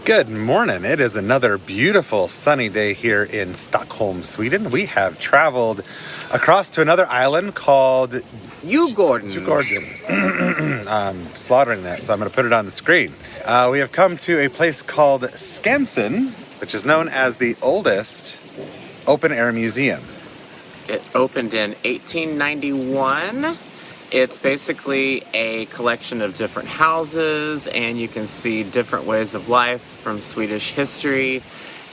Good morning. It is another beautiful sunny day here in Stockholm, Sweden. We have traveled across to another island called Eugen. I'm slaughtering that, so I'm going to put it on the screen. We have come to a place called Skansen, which is known as the oldest open-air museum. It opened in 1891. It's basically a collection of different houses, and you can see different ways of life from Swedish history.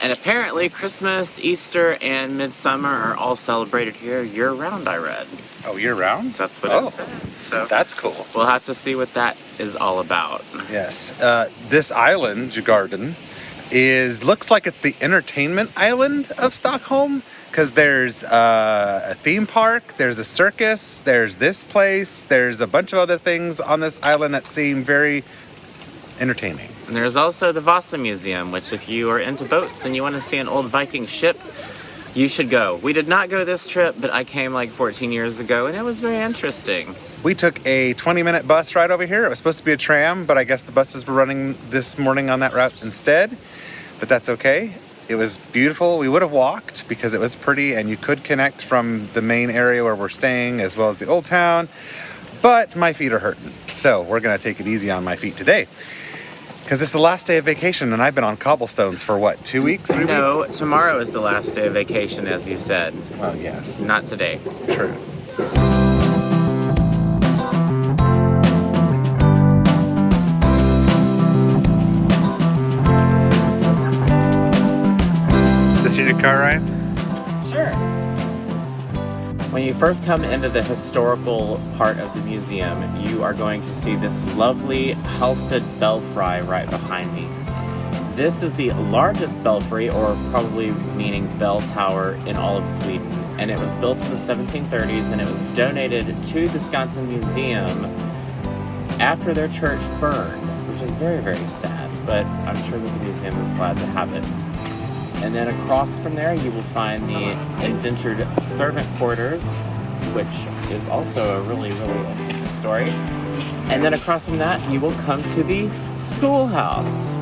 And apparently Christmas, Easter, and Midsummer are all celebrated here year-round, I read. Oh, year-round? That's what it said. So that's cool. We'll have to see what that is all about. Yes. This island, Djurgården, looks like it's the entertainment island of Stockholm, because there's a theme park, there's a circus, there's this place, there's a bunch of other things on this island that seem very entertaining. And there's also the Vasa Museum, which if you are into boats and you want to see an old Viking ship, you should go. We did not go this trip, but I came like 14 years ago, and it was very interesting. We took a 20-minute bus ride over here. It was supposed to be a tram, but I guess the buses were running this morning on that route instead. But that's okay. It was beautiful. We would have walked because it was pretty, and you could connect from the main area where we're staying as well as the old town. But my feet are hurting, so we're going to take it easy on my feet today. Because it's the last day of vacation, and I've been on cobblestones for what, 2 weeks, 3 weeks? No, tomorrow is the last day of vacation, as you said. Well, yes. Not today. True. Is this your car, Ryan? Sure. When you first come into the historical part of the museum, you are going to see this lovely Halsted belfry right behind me. This is the largest belfry, or probably meaning bell tower, in all of Sweden. And it was built in the 1730s, and it was donated to the Skansen Museum after their church burned, which is very, very sad, but I'm sure that the museum is glad to have it. And then across from there, you will find the indentured servant quarters, which is also a really, really interesting story. And then across from that, you will come to the schoolhouse.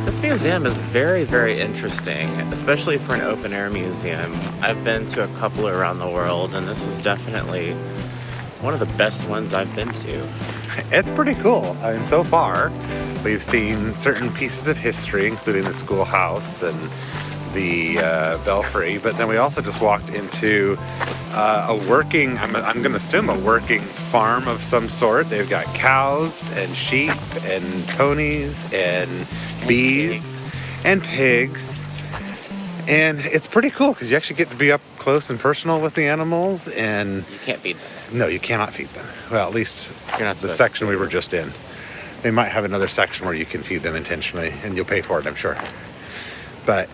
This museum is very, very interesting, especially for an open-air museum. I've been to a couple around the world, and this is definitely one of the best ones I've been to. It's pretty cool. I mean, so far, we've seen certain pieces of history, including the schoolhouse and the belfry, but then we also just walked into a working, I'm going to assume a working farm of some sort. They've got cows and sheep and ponies and bees and pigs. And it's pretty cool because you actually get to be up close and personal with the animals. And you can't feed them. No, you cannot feed them. Well, at least You're not the section we were just in. They might have another section where you can feed them intentionally, and you'll pay for it, I'm sure. But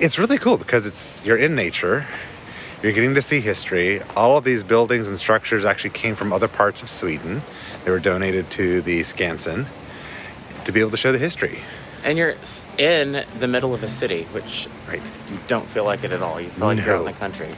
it's really cool because you're in nature. You're getting to see history. All of these buildings and structures actually came from other parts of Sweden. They were donated to the Skansen to be able to show the history. And you're in the middle of a city, which Right. you don't feel like it at all. You feel like you're in the country.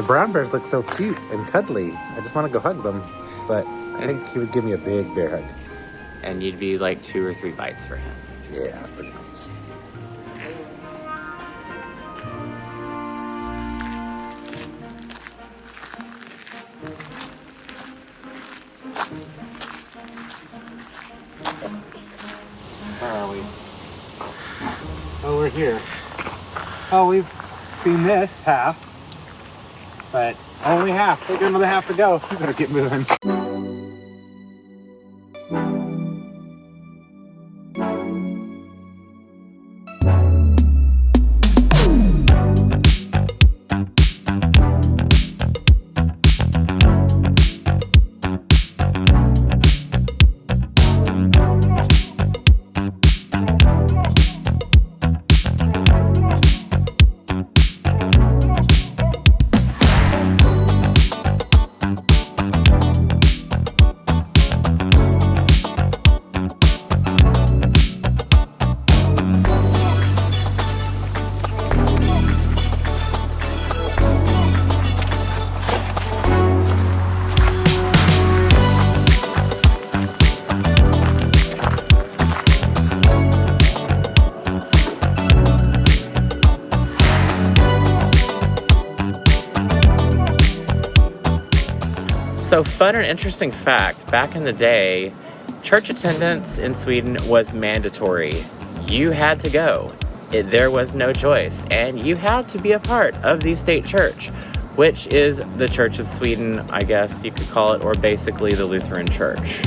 The brown bears look so cute and cuddly. I just want to go hug them, but I think he would give me a big bear hug. And you'd be like 2 or 3 bites for him. Yeah, pretty much. Where are we? Oh, we're here. Oh, we've seen this half, but only half. We've got another half to go. We better get moving. So fun and interesting fact, back in the day, church attendance in Sweden was mandatory. You had to go. There was no choice. And you had to be a part of the state church, which is the Church of Sweden, I guess you could call it, or basically the Lutheran Church.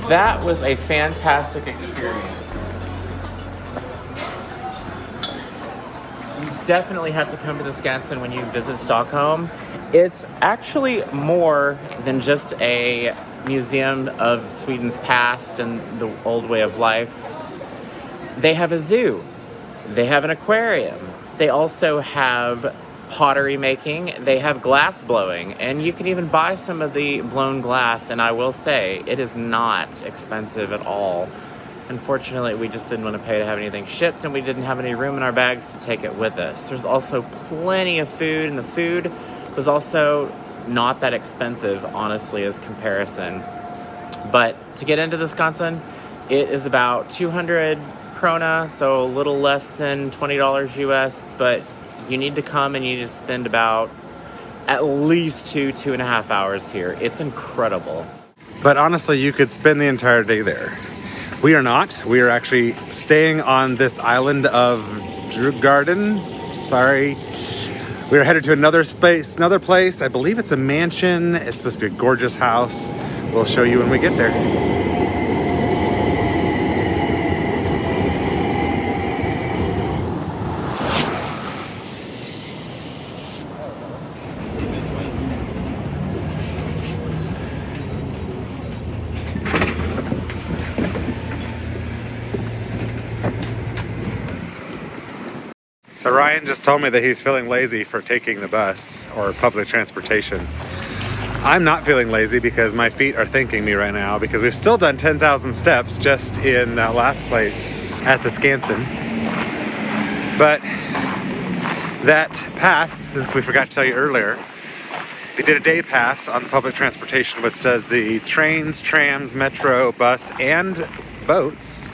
That was a fantastic experience. You definitely have to come to the Skansen when you visit Stockholm. It's actually more than just a museum of Sweden's past and the old way of life. They have a zoo. They have an aquarium. They also have pottery making, they have glass blowing, and you can even buy some of the blown glass, and I will say it is not expensive at all. Unfortunately, we just didn't want to pay to have anything shipped, and we didn't have any room in our bags to take it with us. There's also plenty of food, and the food was also not that expensive, honestly, as comparison. But to get into the Skansen, it is about 200 krona, so a little less than $20 US, but you need to come and you need to spend about at least 2.5 hours here. It's incredible. But honestly, you could spend the entire day there. We are not. We are actually staying on this island of Garden. Sorry. We are headed to another place. I believe it's a mansion. It's supposed to be a gorgeous house. We'll show you when we get there. So Ryan just told me that he's feeling lazy for taking the bus or public transportation. I'm not feeling lazy because my feet are thanking me right now because we've still done 10,000 steps just in that last place at the Skansen. But that pass, since we forgot to tell you earlier, we did a day pass on the public transportation, which does the trains, trams, metro, bus, and boats.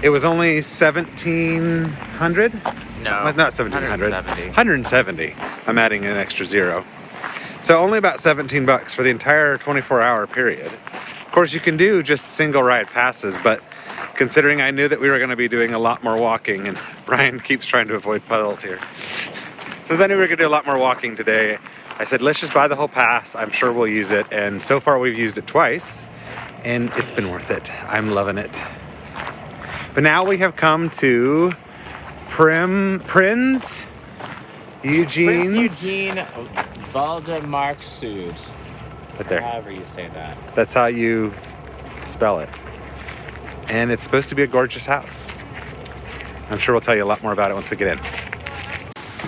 It was only 1,700? No, not 1,700. 170. 170. I'm adding an extra zero. So only about $17 for the entire 24-hour period. Of course, you can do just single ride passes, but considering I knew that we were going to be doing a lot more walking, and Brian keeps trying to avoid puddles here. Since I knew we were going to do a lot more walking today, I said, let's just buy the whole pass. I'm sure we'll use it. And so far we've used it twice, and it's been worth it. I'm loving it. But now we have come to Prins Eugens Waldemarsudde. Right there. However you say that. That's how you spell it. And it's supposed to be a gorgeous house. I'm sure we'll tell you a lot more about it once we get in.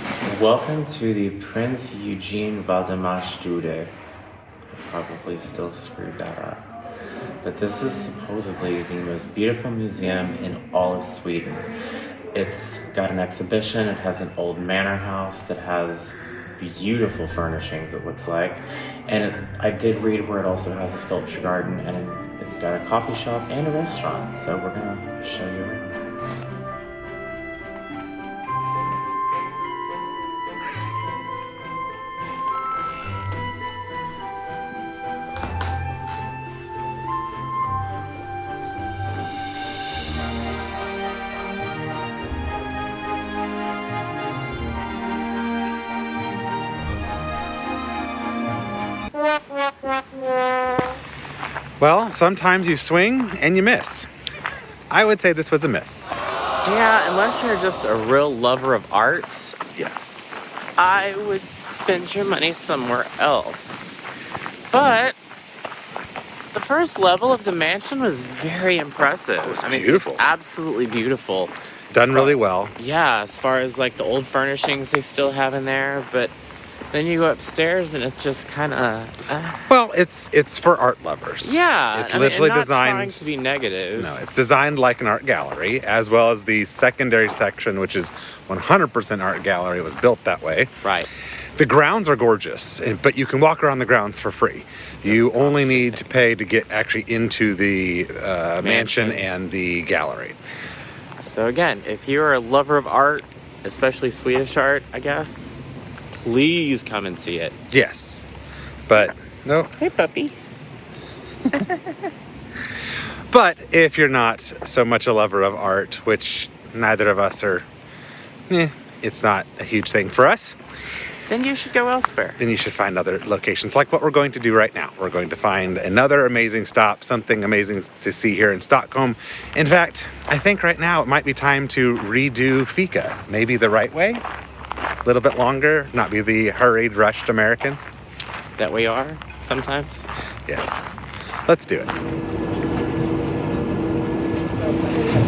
So Welcome to the Prince Eugens Waldemarsudde. I probably still screwed that up. But this is supposedly the most beautiful museum in all of Sweden. It's got an exhibition, it has an old manor house that has beautiful furnishings, it looks like. And I did read where it also has a sculpture garden, and it's got a coffee shop and a restaurant. So we're gonna show you around. Well, sometimes you swing and you miss. I would say this was a miss. Yeah, unless you're just a real lover of arts, Yes. I would spend your money somewhere else. But the first level of the mansion was very impressive. was I mean, beautiful. It's absolutely beautiful. Done really well. Yeah, as far as like the old furnishings they still have in there, but then you go upstairs and it's just kind of Well, it's for art lovers. yeah. It's I literally mean, and not designed trying to be negative. No, it's designed like an art gallery, as well as the secondary section, which is 100% art gallery. It was built that way. Right. The grounds are gorgeous, but you can walk around the grounds for free. You only need to pay to get actually into the mansion and the gallery. So again, if you're a lover of art, especially Swedish art, I guess, please come and see it. Yes, but no. Hey, puppy. But if you're not so much a lover of art, which neither of us are, it's not a huge thing for us, Then you should go elsewhere. then you should find other locations like what we're going to do right now. We're going to find another amazing stop, something amazing to see here in Stockholm. In fact, I think right now it might be time to redo Fika, maybe the right way, a little bit longer, not be the hurried, rushed Americans. That we are sometimes. Yes, let's do it.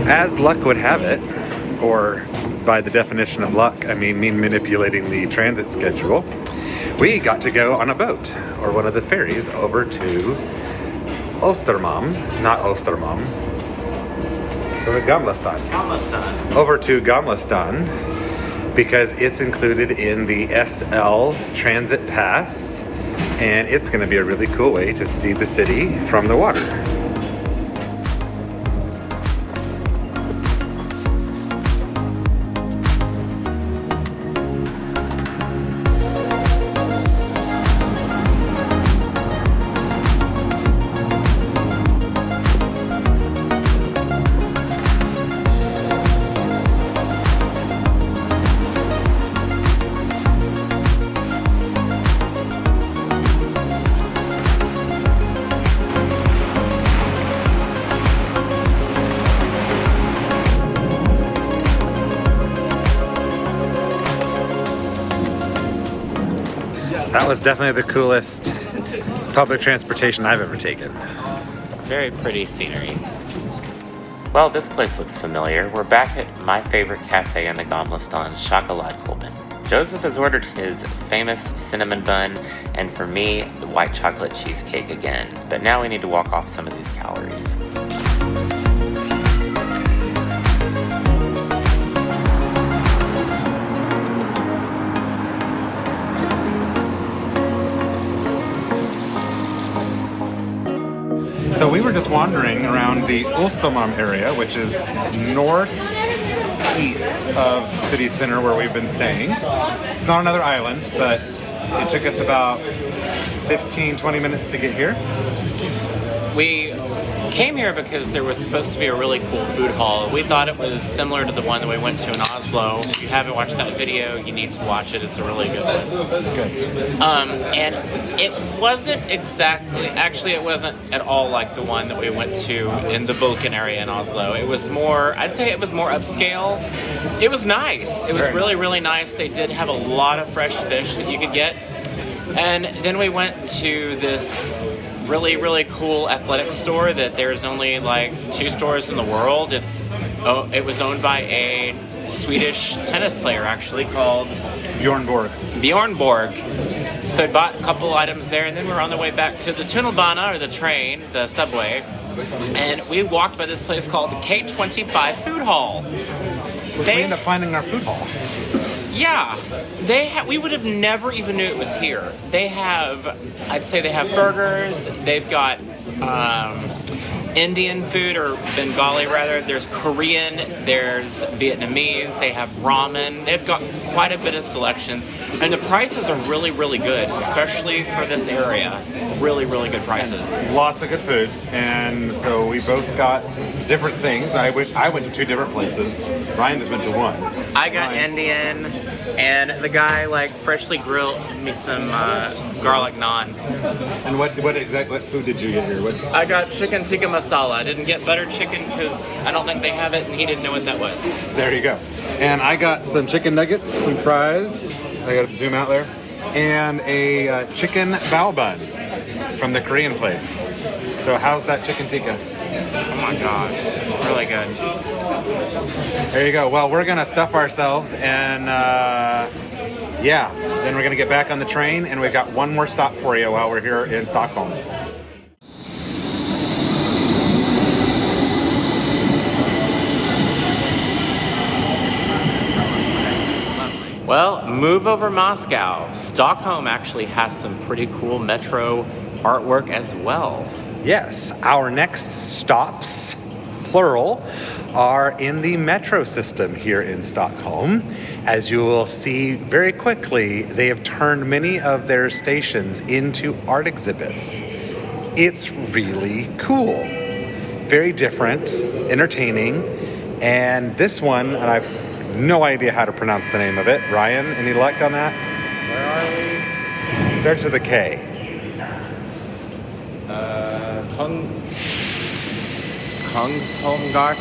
As luck would have it, or by the definition of luck, I mean manipulating the transit schedule, we got to go on a boat, or one of the ferries, over to Gamla. Over to Gamla, because it's included in the SL Transit Pass, and it's going to be a really cool way to see the city from the water. That was definitely the coolest public transportation I've ever taken. Very pretty scenery. Well, this place looks familiar. We're back at my favorite cafe in the Gamla, Chocoladekolben. Joseph has ordered his famous cinnamon bun, and for me, the white chocolate cheesecake again. But now we need to walk off some of these calories. So we were just wandering around the Stockholm area, which is northeast of city center where we've been staying. It's not another island, but it took us about 15-20 minutes to get here. We came here because there was supposed to be a really cool food hall. We thought it was similar to the one that we went to in Oslo. If you haven't watched that video, you need to watch it. It's a really good one. Good. And it wasn't exactly, actually it wasn't at all like the one that we went to in the Vulcan area in Oslo. It was more, I'd say it was more upscale. It was nice. It was really, really nice. They did have a lot of fresh fish that you could get. And then we went to this really, really cool athletic store that there's only like 2 stores in the world. It was owned by a Swedish tennis player actually called Bjorn Borg. Bjorn Borg. So I bought a couple items there, and then we're on the way back to the tunnelbana, or the train, the subway, and we walked by this place called the K25 Food Hall. We ended up finding our food hall. Yeah, we would have never even knew it was here. They have, I'd say they have burgers, they've got Indian food, or Bengali rather, there's Korean, there's Vietnamese, they have ramen, they've got quite a bit of selections, and the prices are really, really good, especially for this area. Really, really good prices. Lots of good food, and so we both got different things. I went to 2 different places. Ryan just went to 1. I got Indian, and the guy freshly grilled me some garlic naan. And what food did you get here? I got chicken tikka masala. I didn't get butter chicken because I don't think they have it, and he didn't know what that was. There you go. And I got some chicken nuggets, some fries. I got to zoom out there, and a chicken bao bun from the Korean place. So how's that chicken tikka? Oh my god, it's really good. There you go. Well, we're gonna stuff ourselves, and then we're gonna get back on the train, and we've got one more stop for you while we're here in Stockholm. Well, move over Moscow. Stockholm actually has some pretty cool metro artwork as well. Yes, our next stops, plural, are in the metro system here in Stockholm. As you will see very quickly, they have turned many of their stations into art exhibits. It's really cool. Very different, entertaining, and this one, and I've no idea how to pronounce the name of it. Ryan, any luck on that? Where are we? It starts with a K. Kungsholmgart?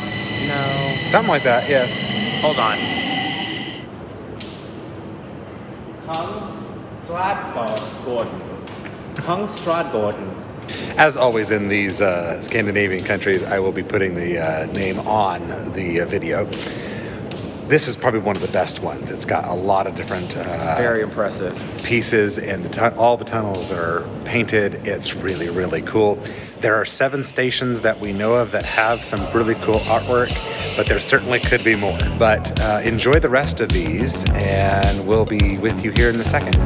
No. Something like that, yes. Hold on. Kungstradgården. As always in these Scandinavian countries, I will be putting the name on the video. This is probably one of the best ones. It's got a lot of different It's very impressive pieces, and all the tunnels are painted. It's really, really cool. There are 7 stations that we know of that have some really cool artwork, but there certainly could be more. But enjoy the rest of these, and we'll be with you here in a second.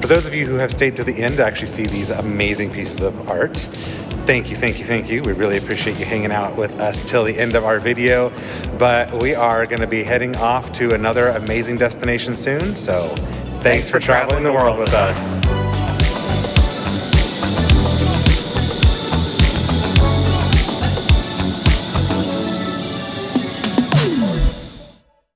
For those of you who have stayed to the end to actually see these amazing pieces of art, thank you, thank you, thank you. We really appreciate you hanging out with us till the end of our video. But we are going to be heading off to another amazing destination soon. So thanks for traveling the world with us.